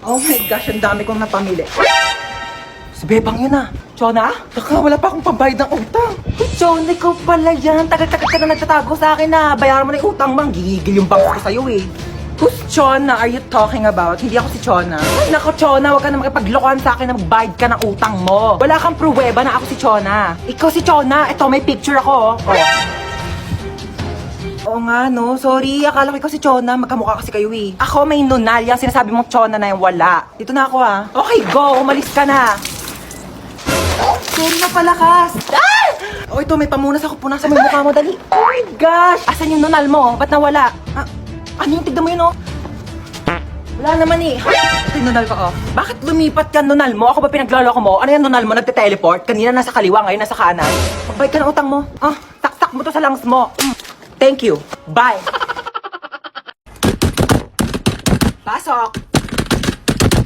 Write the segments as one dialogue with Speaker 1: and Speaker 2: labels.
Speaker 1: Oh my gosh, ang dami kong napamili. Si Bebang yun ah. Chona? Baka wala pa akong pambayad ng utang. Uy, Chona, ikaw pala yan. Tagal-tagal ka na nagtatago sa akin na bayaran mo na yung utang mo. Gigigil yung bangko ko sa'yo eh. Who's Chona are you talking about? Hindi ako si Chona. Ay, nako Chona, huwag ka na makipaglokohan sa akin na magbayad ka ng utang mo. Wala kang pruweba na ako si Chona. Ikaw si Chona. Ito, may picture ako. Oh. Oo nga, no? Sorry, akala ko ikaw si Chona. Magkamukha kasi kayo eh. Ako may nunal. Yung sinasabi mong Chona na yung wala. Dito na ako ah. Okay, go. Umalis ka na. Sorry na palakas. Ah! Oh, ito, may pamunas ako. Punasan mo yung mukha mo, dali. Oh my gosh! Asan yung nunal mo? Ba't nawala? Ah, ano yung tignan mo yun, oh? Wala naman eh. Ito yung nunal ko, oh. Bakit lumipat yan nunal mo? Ako ba pinagloloko mo? Ano yung nunal mo? Nagte-teleport? Kanina nasa kaliwa, ngayon nasa kanan. Magbayad ka ng utang mo. Ah, taktak mo to sa lungs mo. Thank you. Bye. Pasok.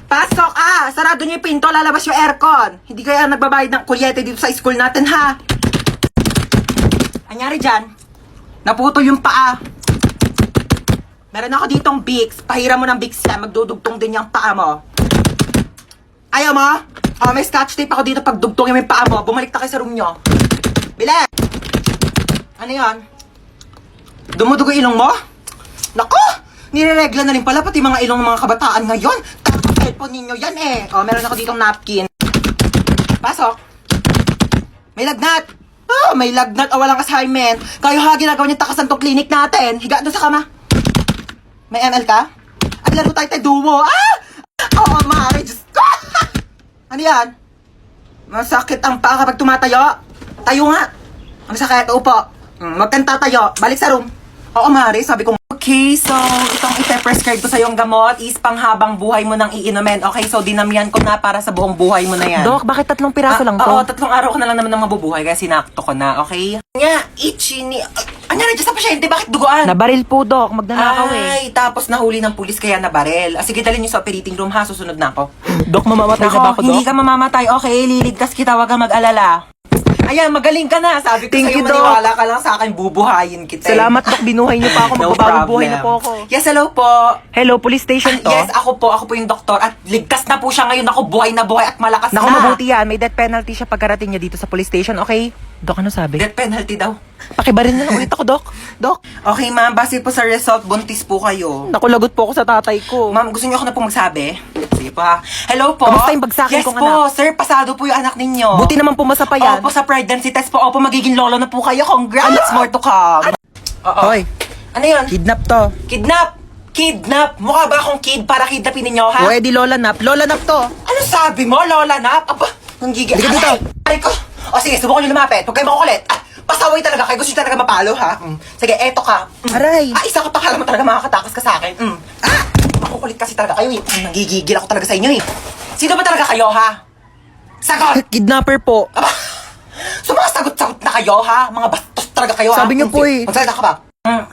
Speaker 1: Pasok! Ah! Sarado niyo yung pinto, lalabas yung aircon. Hindi kaya nagbabayad ng kuryente dito sa school natin, ha? Anyari dyan? Naputol yung paa. Meron ako ditong Vicks. Pahira mo ng Vicks yan. Magdudugtong din yung paa mo. Ayaw mo? Oh, may scotch tape ako dito pag dugtongin mo yung paa mo. Bumalik na kayo sa room nyo. Bilis! Ano yan? Dumudugo ilong mo? Naku! Nireregla na rin pala pati mga ilong ng mga kabataan ngayon. Tapos cellphone ninyo yan eh. Oh, meron ako ditong napkin. Pasok. May lagnat. Oh, may lagnat o walang assignment. Kayo ha, ginagawa niyo takasan tong clinic natin. Higa doon sa kama. May ML ka? Ay, laro tayo duo. Ah! Oo, Mari. Diyos ko. Ano yan? Masakit ang paa kapag tumatayo. Tayo nga. Ang sakit. Upo. Wag kang tatayo. Balik sa room. Oo, Mari. Sabi ko. Okay, so itong ipe-prescribe ko sa yung gamot is panghabang buhay mo nang iinumin. Okay, so dinamihan ko na para sa buong buhay mo na yan.
Speaker 2: Dok, bakit 3 piraso lang to?
Speaker 1: Oo, 3 araw ko na lang naman ng mabubuhay kaya sinakto ko na, okay? Nga, itchy ni... Ano na dyan sa pasyente? Bakit duguan?
Speaker 2: Nabaril po, Dok. Magnanakaw eh.
Speaker 1: Ay, tapos nahuli ng pulis kaya nabarel. Sige, dalhin niyo sa operating room ha, susunod na ako.
Speaker 2: Dok, mamamatay na ba ako, Dok?
Speaker 1: Hindi ka mamamatay, okay? Liligtas kita, wag kang mag-alala. Ayan, magaling ka na. Sabi ko
Speaker 2: Thank
Speaker 1: sa'yo,
Speaker 2: you, Doc.
Speaker 1: maniwala ka lang sa akin, bubuhayin kita.
Speaker 2: Salamat, Dok. Binuhay niyo pa ako.
Speaker 1: No
Speaker 2: Magbabawang buhay na
Speaker 1: problem.
Speaker 2: po ako.
Speaker 1: Yes, hello po.
Speaker 2: Hello, police station to?
Speaker 1: Yes, ako po yung doktor at ligtas na po siya ngayon. Ako buhay na buhay at malakas
Speaker 2: Naku,
Speaker 1: na.
Speaker 2: mabuti yan. May death penalty siya pagkarating niya dito sa police station, okay? Dok, ano sabi?
Speaker 1: Death penalty daw.
Speaker 2: Pakibarin na lang ulit ako, Dok. Dok,
Speaker 1: Okay, ma'am. Base po sa result, buntis po kayo.
Speaker 2: naku, lagot po ako sa tatay ko.
Speaker 1: Ma'am, gusto niyo ako na po magsabi? Sige pa. Hello po.
Speaker 2: Kamusta yung bagsakin
Speaker 1: yes
Speaker 2: kong
Speaker 1: po, sir. Pasado po yung anak ninyo.
Speaker 2: Buti naman pumasa pa yan.
Speaker 1: Opo, sa pregnancy test po. Opo, magiging lolo na po kayo. Congrats. More to come. Oo.
Speaker 2: Hoy,
Speaker 1: Ano yun?
Speaker 2: kidnap to.
Speaker 1: Kidnap! Kidnap! Mukha ba akong kid para kidnapin ninyo, ha?
Speaker 2: Pwede lola nap. Lola nap to.
Speaker 1: Ano sabi mo, Lola Nap? Aba, ang gigil.
Speaker 2: Halika dito.
Speaker 1: Aray ko. O sige, subukan nyo lumapit. Huwag kayo makukulit. Ah, pasaway talaga kayo. Gusto nyo talaga mapalo, ha? Sige, eto ka.
Speaker 2: Aray.
Speaker 1: Ah, isa ka pa. Kala mo talaga makakatakas ka sa akin. Ah, makukulit kasi talaga kayo, eh. Nagigigil ako talaga sa inyo, eh. Sino ba talaga kayo, ha? Sagot!
Speaker 2: Kidnapper po.
Speaker 1: Aba, sumasagot-sagot na kayo, ha? Mga bastos talaga kayo, ha?
Speaker 2: Sabi niyo po, eh.
Speaker 1: Magsalita ka ba?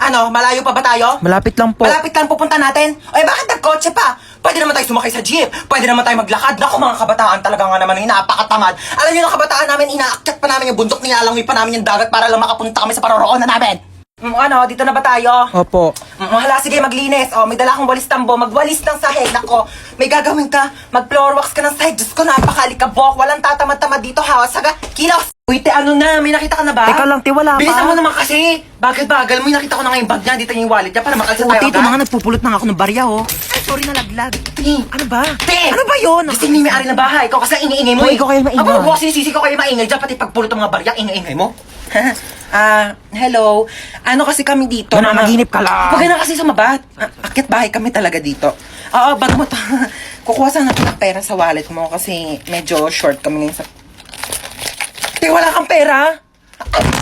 Speaker 1: Ano, malayo pa ba tayo?
Speaker 2: Malapit lang po.
Speaker 1: Malapit lang pupunta natin. Ay, bakit nagkotse pa? Pwede naman tayo sumakay sa jeep. Pwede naman tayo maglakad. Naku, mga kabataan talaga nga naman yung napakatamad. Alam niyo, ng kabataan namin, inaakyat pa namin yung bundok, nilalangoy pa namin yung dagat para lang makapunta kami sa paroroonan namin. Ano, dito na ba tayo?
Speaker 2: Opo.
Speaker 1: Hala, sige, maglinis. Oh, may dala akong walis tambo. Magwalis ng sahig. Nako, may gagawin ka. Mag-floor wax ka ng sahig. Diyos ko, napakalikabok. Walang tatamad-tamad dito, ha? Saga, kilos! Uy, te, ano na? May nakita ka na ba?
Speaker 2: Teka lang, te, wala pa.
Speaker 1: Bilisan mo naman kasi. Bakit bagal mo? Nakita ko na nga yung bag niya. Dito yung wallet niya para makalsa tayo
Speaker 2: Ate, ito
Speaker 1: agad.
Speaker 2: mga nagpupulot na ako ng barya, oh. Ay, sorry na laglag.
Speaker 1: Te,
Speaker 2: Ano ba?
Speaker 1: Te!
Speaker 2: Ano ba yun?
Speaker 1: Kasi may may-ari ng bahay. Ikaw kasi ang ingay-ingay mo.
Speaker 2: Hoy, ikaw kayo maingay.
Speaker 1: Aba, huwag sinisisi ko kayo maingay dyan. Pati pagpulot ng mga barya, ingay-ingay mo. Hello. Ano kasi kami dito?
Speaker 2: Nananaginip ka lang.
Speaker 1: Huwag ka na kasi sumabat. Akit bahay kami talaga dito. Oo, ba't mo to? Kukuha sana kita ng pera sa wallet mo kasi medyo short kami ngayon sa... Te, wala kang pera?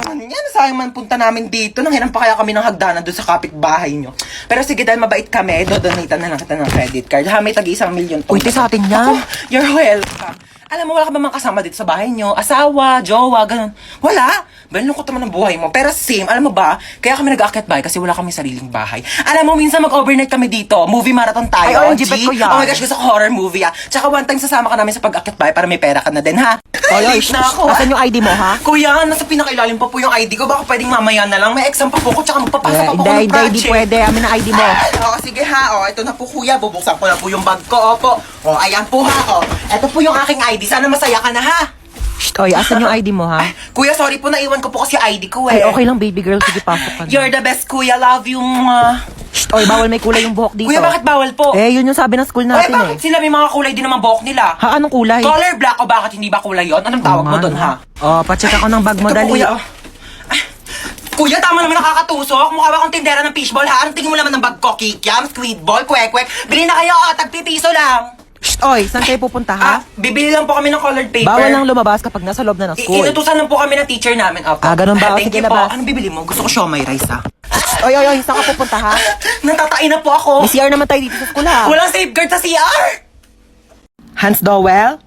Speaker 1: Ano yan? Sayang man punta namin dito. Nanghiram pa kaya kami ng hagdanan doon sa kapitbahay nyo. Pero sige, dahil mabait kami, dodonate na lang kita ng credit card. Ha, may tagi 1 million po.
Speaker 2: Uy, te, sa atin yan.
Speaker 1: Ako, you're welcome. Alam mo, wala ka ba mga kasama dito sa bahay nyo? Asawa, jowa, ganun. Wala. Lungkot naman ang buhay mo. Pero same, alam mo ba, kaya kami nag-aakyat bahay kasi wala kami sariling bahay. Alam mo, minsan mag-overnight kami dito. Movie marathon tayo.
Speaker 2: Ay, OMG, bet ko yan.
Speaker 1: Oh my gosh, gusto ko horror movie, ah. Tsaka one time sasama ka namin sa pag-aakyat bahay para may pera ka na din, ha? Late na ako.
Speaker 2: Asan yung ID mo, ha?
Speaker 1: Kuya, nasa pinakailalim pa po yung ID ko. Baka pwedeng mamaya na lang. May exam pa po ko, tsaka magpapasa pa po ko ng
Speaker 2: Hindi
Speaker 1: project.
Speaker 2: pwede. Amin ang ID mo.
Speaker 1: Oo, sige ha. O, ito na po kuya. Bubuksan ko na po yung bag ko. Opo. O, ayan po ha. O, ito po yung aking ID. Sana masaya ka na ha.
Speaker 2: Shh, oy, asan yung ID mo, ha?
Speaker 1: Kuya, sorry po, naiwan ko po kasi ID ko
Speaker 2: Ay,
Speaker 1: eh.
Speaker 2: okay lang, baby girl. Sige, pasok ka na.
Speaker 1: You're the best, kuya. Love you.
Speaker 2: Shh, oy, bawal may kulay yung buhok dito.
Speaker 1: Kuya, bakit bawal po?
Speaker 2: Eh, yun yung sabi ng school natin,
Speaker 1: bakit sila may mga kulay din naman buhok nila?
Speaker 2: Ha, anong kulay?
Speaker 1: Color black o bakit hindi ba kulay yon? Anong tawag mo doon ha?
Speaker 2: Oh, pacheck ako ng bag mo,
Speaker 1: Ito po,
Speaker 2: dali.
Speaker 1: kuya. Oh. Ay, kuya, tama naman nakakatusok. Mukha ba akong tindera ng fishball ha? Anong tingin mo naman ng bag ko? Kikiam, squid ball, kwek-kwek. Bili na kayo, tagpipiso lang.
Speaker 2: Shh, oy, saan kayo pupunta, ha?
Speaker 1: Bibili lang po kami ng colored paper.
Speaker 2: Bawal lang lumabas kapag nasa loob na ng school.
Speaker 1: Inutusan lang po kami ng teacher namin. Opo.
Speaker 2: Ganun ba?
Speaker 1: Thank
Speaker 2: Sige,
Speaker 1: you po.
Speaker 2: labas.
Speaker 1: Anong bibili mo? Gusto ko siomay rice ha.
Speaker 2: Oy, saan ka pupunta, ha?
Speaker 1: Natatain na po ako.
Speaker 2: May CR naman tayo dito sa school, ha?
Speaker 1: Walang safeguard sa CR.
Speaker 2: Hans Dowell?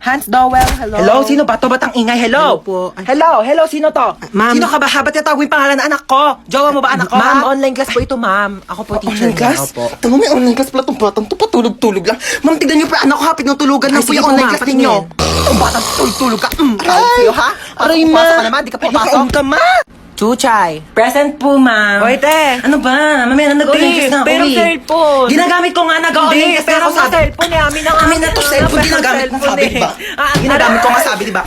Speaker 2: Hans Dowell, hello?
Speaker 1: Hello, sino ba? To ba't ang ingay? Hello?
Speaker 2: Hello po. Ay.
Speaker 1: Hello, sino to?
Speaker 2: Ma'am.
Speaker 1: Sino ka ba? Ba't natawag yung pangalan ng anak ko? Jowa mo ba anak ko?
Speaker 2: Ma'am,
Speaker 1: ha?
Speaker 2: online class po ito, ma'am. Ako po teacher
Speaker 1: Online
Speaker 2: niya.
Speaker 1: class?
Speaker 2: Opo.
Speaker 1: Tama, may online class pala itong batang to. Patulog-tulog lang. Ma'am, tignan niyo po yung anak ko ha. Pinutulugan
Speaker 2: Ay,
Speaker 1: lang po
Speaker 2: sige
Speaker 1: yung
Speaker 2: po,
Speaker 1: online
Speaker 2: ma'am,
Speaker 1: class ninyo. Itong batang tulog ka. Tawag sa'yo ha?
Speaker 2: Aray,
Speaker 1: Pasok
Speaker 2: ma.
Speaker 1: ka naman, di ka papasok.
Speaker 2: Nakaon ka, ma. Chuchay.
Speaker 1: Present po, ma'am.
Speaker 2: Oy, te.
Speaker 1: Ano ba? Mamaya na nag-online class na ako
Speaker 2: pero
Speaker 1: eh.
Speaker 2: cellphone.
Speaker 1: Ginagamit ko nga nag-online class na ako sabi.
Speaker 2: cellphone eh. Amin na nga.
Speaker 1: Amin na to cellphone, ginagamit ng sabi, di ba? Ginagamit ko nga sabi, di ba?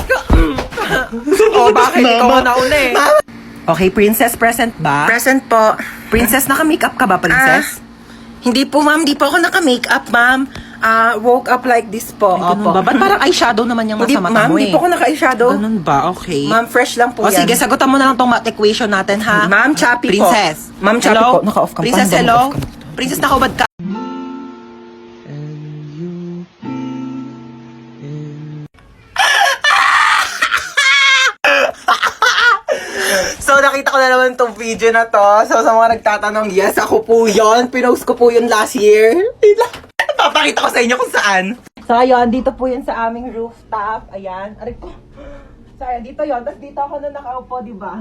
Speaker 2: Oh, bakit? Ikaw
Speaker 1: Mama.
Speaker 2: ang nauna eh.
Speaker 1: Mama.
Speaker 2: Okay, princess present ba?
Speaker 1: Present po.
Speaker 2: Princess, naka-makeup ka ba, princess?
Speaker 1: Hindi po, ma'am. Hindi po ako naka-makeup, ma'am. Woke up like this po.
Speaker 2: Ay, ganun ba? Ba't parang eyeshadow naman yung
Speaker 1: Hindi,
Speaker 2: nasa mata
Speaker 1: ma'am.
Speaker 2: mo eh?
Speaker 1: Hindi po ako naka-eyeshadow.
Speaker 2: Ganun ba? Okay.
Speaker 1: Ma'am, fresh lang po
Speaker 2: O
Speaker 1: yan.
Speaker 2: sige, sagutan mo na lang tong math equation natin, ha?
Speaker 1: Ma'am, choppy po.
Speaker 2: Princess.
Speaker 1: Ma'am, choppy
Speaker 2: Hello?
Speaker 1: po. Naka-off ka.
Speaker 2: Princess,
Speaker 1: Paano
Speaker 2: hello?
Speaker 1: naka-off ka?
Speaker 2: Princess, nakaubad ka.
Speaker 1: So, nakita ko na naman tong video na to. So, sa mga nagtatanong, yes, ako po yon. Pinost ko po yun last year. Papakita ko sa inyo kung saan.
Speaker 2: So, ayun, dito po yun sa aming rooftop. Ayan. Aray ko. So, ayan, dito yun. Tapos dito ako na nakaupo, di ba?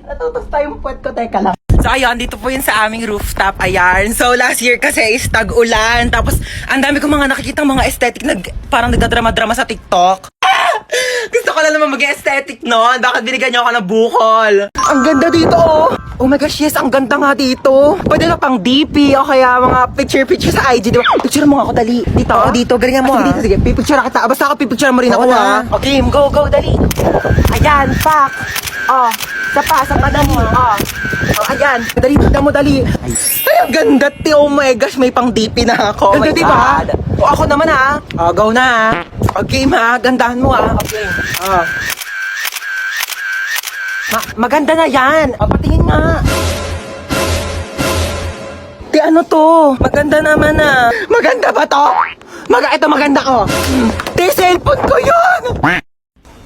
Speaker 1: Natutos tayong puwet ko. Teka lang.
Speaker 2: So, ayun, dito po yun sa aming rooftop. Ayan.
Speaker 1: So, last year kasi is tag-ulan. Tapos, ang dami ko mga nakikita mga aesthetic na parang nagdadrama-drama sa TikTok. Gusto ko na naman mag-aesthetic noon. Bakit binigyan niyo ako ng bukol? Ang ganda dito, oh. Oh my gosh, yes, ang ganda nga dito. Pwede na pang DP o kaya mga picture sa IG, di ba? Picture mo nga ako, dali. Dito?
Speaker 2: Oo, dito. Galingan mo,
Speaker 1: Sige,
Speaker 2: ha?
Speaker 1: dito, sige. Pipicture na kita. Basta ako pipicture mo rin ako,
Speaker 2: Oo,
Speaker 1: ha?
Speaker 2: na.
Speaker 1: Okay, go, dali. Ayan, pak. Oh, sa pa, dali. Oh, ayan. Dali, tignan mo, dali. Ay, ang ganda, te. Oh my gosh, may pang DP na ako.
Speaker 2: Ganda,
Speaker 1: Oh my
Speaker 2: di ba?
Speaker 1: God. O, ako naman, ha? Oh, go na, ha? Okay, ma. Gandahan mo, ha? Okay. Oh. Maganda na yan. O, patingin nga. Te, ano to? Maganda naman, ah. Maganda ba to? Ito, maganda ko. Te, cellphone ko yun!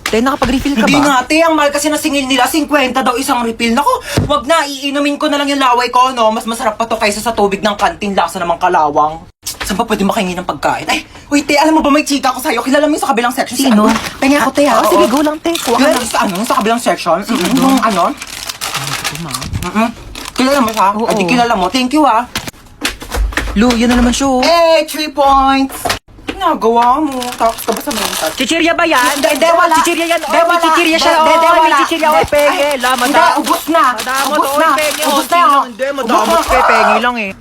Speaker 2: Te, nakapag-refill ka
Speaker 1: Hindi
Speaker 2: ba?
Speaker 1: nga, te. Ang mahal kasi na singil nila, 50 daw isang refill. Naku, wag na. Iinumin ko na lang yung laway ko, no? Mas masarap pa to kaysa sa tubig ng kantin. Lasa namang kalawang. Saan pa pwede makahingi ng pagkain? Ay, wait, te. Alam mo ba may chika ko sa'yo? Kilala mo yung sa kabilang section?
Speaker 2: Sino?
Speaker 1: Pengi ako, te, ha?
Speaker 2: Oh, sige, go lang, te. Kuha ka
Speaker 1: Kilala
Speaker 2: lang.
Speaker 1: mo sa ano? Sa kabilang section? Yung ano? Kilala mo siya?
Speaker 2: Oo.
Speaker 1: Ay, di kilala mo. Thank you, ha?
Speaker 2: Lu, yun na naman siya, oh.
Speaker 1: Eh, 3 points. Nagawa mo. Tapos ka ba sa mental?
Speaker 2: Chichirya ba yan?
Speaker 1: Hindi, wala.
Speaker 2: Chichirya yan.
Speaker 1: Hindi,
Speaker 2: Oh, may
Speaker 1: wala.
Speaker 2: chichirya siya.
Speaker 1: Hindi,
Speaker 2: Oh, may
Speaker 1: wala.
Speaker 2: chichirya. Oh,
Speaker 1: Hindi.
Speaker 2: penge.
Speaker 1: Ay,
Speaker 2: La,
Speaker 1: hindi, ubos na.
Speaker 2: Madamot,
Speaker 1: Ubos
Speaker 2: oh,
Speaker 1: na.
Speaker 2: penge.
Speaker 1: Ubos
Speaker 2: Unti
Speaker 1: na.
Speaker 2: lang. Hindi, madamot kay penge lang eh.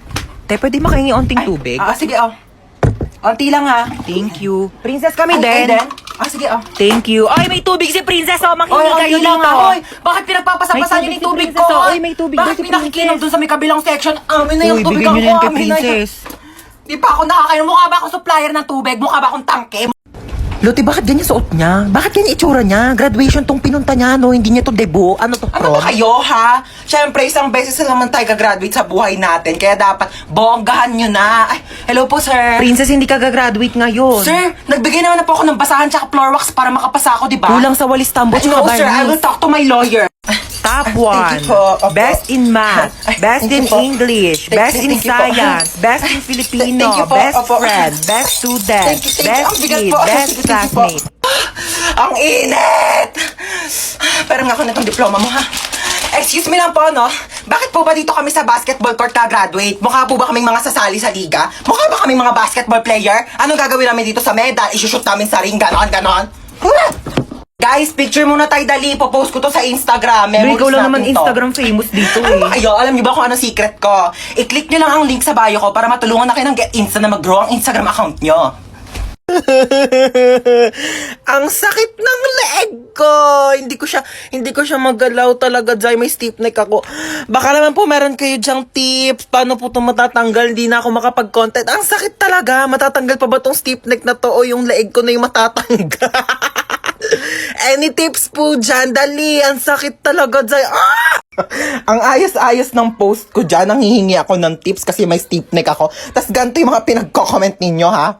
Speaker 2: Te, pwede makahingi onting tubig?
Speaker 1: Sige, oh. Onti lang, ha?
Speaker 2: Thank you. Princess kami
Speaker 1: Ay,
Speaker 2: din.
Speaker 1: sige, oh.
Speaker 2: Thank you. Ay, may tubig si Princess. Oh, makinig
Speaker 1: Oy,
Speaker 2: kayo
Speaker 1: onti lang,
Speaker 2: dito.
Speaker 1: ha? Oy, bakit pinagpapasapasan
Speaker 2: May
Speaker 1: niyo
Speaker 2: tubig
Speaker 1: yung tubig
Speaker 2: si
Speaker 1: ko?
Speaker 2: Princess, oh. Oy, may tubig daw
Speaker 1: Bakit
Speaker 2: si
Speaker 1: pinakikinom
Speaker 2: Princess?
Speaker 1: dun sa may kabilang section? Amin na yung
Speaker 2: Uy,
Speaker 1: tubig
Speaker 2: bigyan
Speaker 1: ko.
Speaker 2: nyo na yun kay
Speaker 1: Amin na yun.
Speaker 2: Princess.
Speaker 1: Di pa ako nakakainom. Mukha ba akong supplier ng tubig? Mukha ba akong tangke?
Speaker 2: Loti, bakit ganyan suot niya? Bakit ganyan itsura niya? Graduation tong pinunta niya, no? Hindi niya to debut. Ano to,
Speaker 1: Ano
Speaker 2: prom?
Speaker 1: ba kayo, ha? Siyempre, isang beses na naman tayo gagraduate sa buhay natin. Kaya dapat bonggahan nyo na. Ay, hello po, sir.
Speaker 2: Princess, hindi ka gagraduate ngayon.
Speaker 1: Sir, nagbigay naman na po ako ng basahan tsaka floor wax para makapasa ako, di ba?
Speaker 2: Kulang sa walis tambo,
Speaker 1: No,
Speaker 2: tsaka
Speaker 1: sir. I will
Speaker 2: barnis.
Speaker 1: talk to my lawyer.
Speaker 2: Top
Speaker 1: Thank
Speaker 2: 1.
Speaker 1: you po. Opo.
Speaker 2: Best in math.
Speaker 1: Ay,
Speaker 2: Best
Speaker 1: thank
Speaker 2: in
Speaker 1: you po.
Speaker 2: English.
Speaker 1: Thank-
Speaker 2: Best in
Speaker 1: thank you po.
Speaker 2: science. Best in Filipino.
Speaker 1: Thank you po.
Speaker 2: Best
Speaker 1: Opo.
Speaker 2: friend. Best student.
Speaker 1: Thank you.
Speaker 2: Best
Speaker 1: Ang bigat
Speaker 2: kid.
Speaker 1: po.
Speaker 2: Best
Speaker 1: Sige, thank you po.
Speaker 2: classmate.
Speaker 1: Ang init! Pero nga ako na itong diploma mo, ha? Excuse me lang po, no? Bakit po ba dito kami sa basketball court ka-graduate? Mukha po ba kaming mga sasali sa liga? Mukha ba kaming mga basketball player? Anong gagawin namin dito sa medal? Isushoot namin sa ring, ganon. Guys, picture muna tayo, dali. Popost ko to sa Instagram. Memories
Speaker 2: Ikaw lang naman
Speaker 1: natin to.
Speaker 2: Instagram famous dito
Speaker 1: Ano
Speaker 2: eh.
Speaker 1: ba kayo? Alam niyo ba kung ano secret ko? I-click niyo lang ang link sa bio ko para matulungan na kayo ng Get Insta na mag-grow ang Instagram account niyo.
Speaker 2: Ang sakit ng leeg ko. Hindi ko siya magalaw talaga, Jai. May stiff neck ako. Baka naman po meron kayo dyang tips. Paano po ito matatanggal? Hindi na ako makapag-content. Ang sakit talaga. Matatanggal pa ba tong stiff neck na to o yung leeg ko na yung matatanggal? Any tips po dyan? Dali. Ang sakit talaga, Jai. Ah! Ang ayos-ayos ng post ko dyan. Nanghihingi ako ng tips kasi may stiff neck ako. Tas ganito yung mga pinagko-comment ninyo, ha?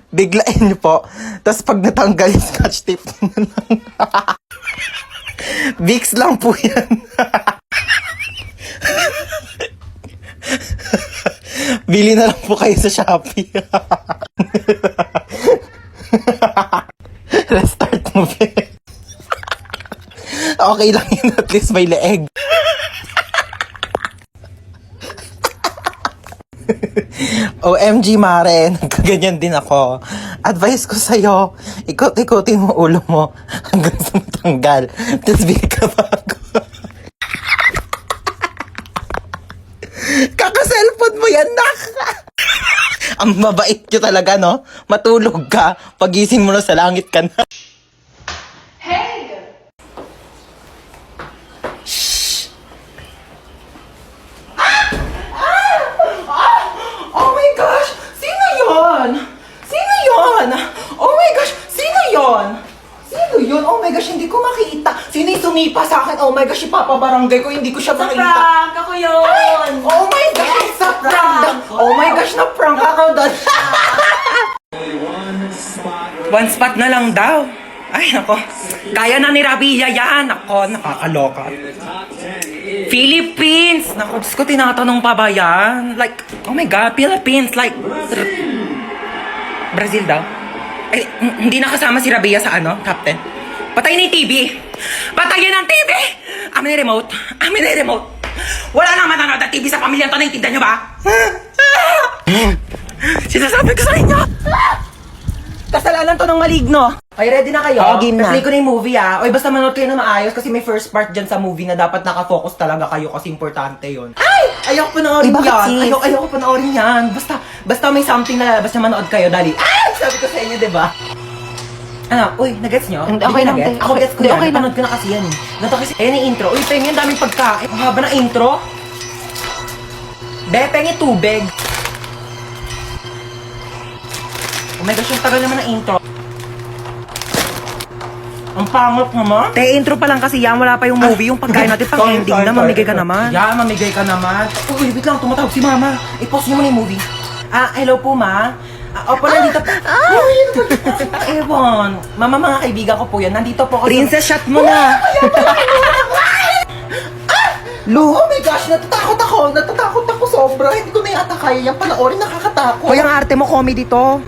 Speaker 2: Biglain niyo po. Tapos pag natanggal yung scotch tape na lang. Vicks lang po yan. Bili na lang po kayo sa Shopee. Restart mo, be. Okay lang yun. At least may leeg. OMG, Mare, nagkaganyan din ako. Advice ko sa'yo, ikot-ikotin mo ulo mo hanggang sa matanggal. Tapos bigay ka bago. Kaka-cellphone mo yan, nak! Ang mabait nyo talaga, no? Matulog ka, pagising mo na sa langit ka na.
Speaker 1: Oh my gosh! Sino yon? Sino yon? Oh my gosh! Sino yon? Sino yun? Oh my gosh, hindi ko makita. Sino yung sumipa sa akin? Oh my gosh, ipapabarangay ko, hindi ko siya makita.
Speaker 3: Prank! Ako yun!
Speaker 1: Oh my gosh, sa prank! Oh my gosh, na-prank ako doon. One spot na lang daw. Ay, nako. Kaya na ni Rabia yan. Nako, nakakaloka. Philippines! Naku, Diyos ko, tinatanong pa ba yan? Like, oh my God, Philippines, like, Brazil daw. Ay, hindi nakasama si Rabia sa ano, Captain. Patayin na yung TV! Patayin ang TV! Amin na remote. Amin na remote. Wala nang manonood ng TV sa pamilya to, naiintindihan nyo ba? Sinasabi ko sa inyo! Kasalanan to ng maligno. Ay, ready na kayo?
Speaker 2: Oo, game na.
Speaker 1: Play ko na yung movie, ah. Oy, basta manood kayo na maayos kasi may first part dyan sa movie na dapat nakafocus talaga kayo kasi importante yun. Ay! Ayoko panoorin
Speaker 2: bakit,
Speaker 1: yan.
Speaker 2: sis?
Speaker 1: Ayoko panoorin yan. Basta may something na lalabas na manood kayo, dali. Ay! Sabi ko sa inyo, diba? Ano? Uy, nagets nyo?
Speaker 2: Hindi,
Speaker 1: Di
Speaker 2: okay
Speaker 1: ba
Speaker 2: lang,
Speaker 1: nagets?
Speaker 2: te.
Speaker 1: Ako gets ko
Speaker 2: Hindi,
Speaker 1: yan.
Speaker 2: okay lang.
Speaker 1: Napanood ko na kasi yan. Ganito kasi, ayan yung intro. Uy, pengen, daming pagkain. Ang haba ng intro. Be, pengen tubig. Oh my gosh, yung tagal naman ng intro. Ang pangit naman.
Speaker 2: Te, intro pa lang kasi yan. Wala pa yung movie. Yung pagkain natin pang ending na. Mamigay ka naman.
Speaker 1: Yeah, mamigay ka naman. Uy, wait lang, tumatawag si Mama. I-pause niyo muna yung movie. Hello po, Ma. Opo, nandito po. Uy, ewan. Mama, mga kaibigan ko po yan. Nandito po ako.
Speaker 2: Princess, shot mo na.
Speaker 1: Lu, oh my gosh, natatakot ako sobra. Hindi ko na yata kaya yan panoorin, nakakatakot.
Speaker 2: Hoy, ang arte mo, comedy to.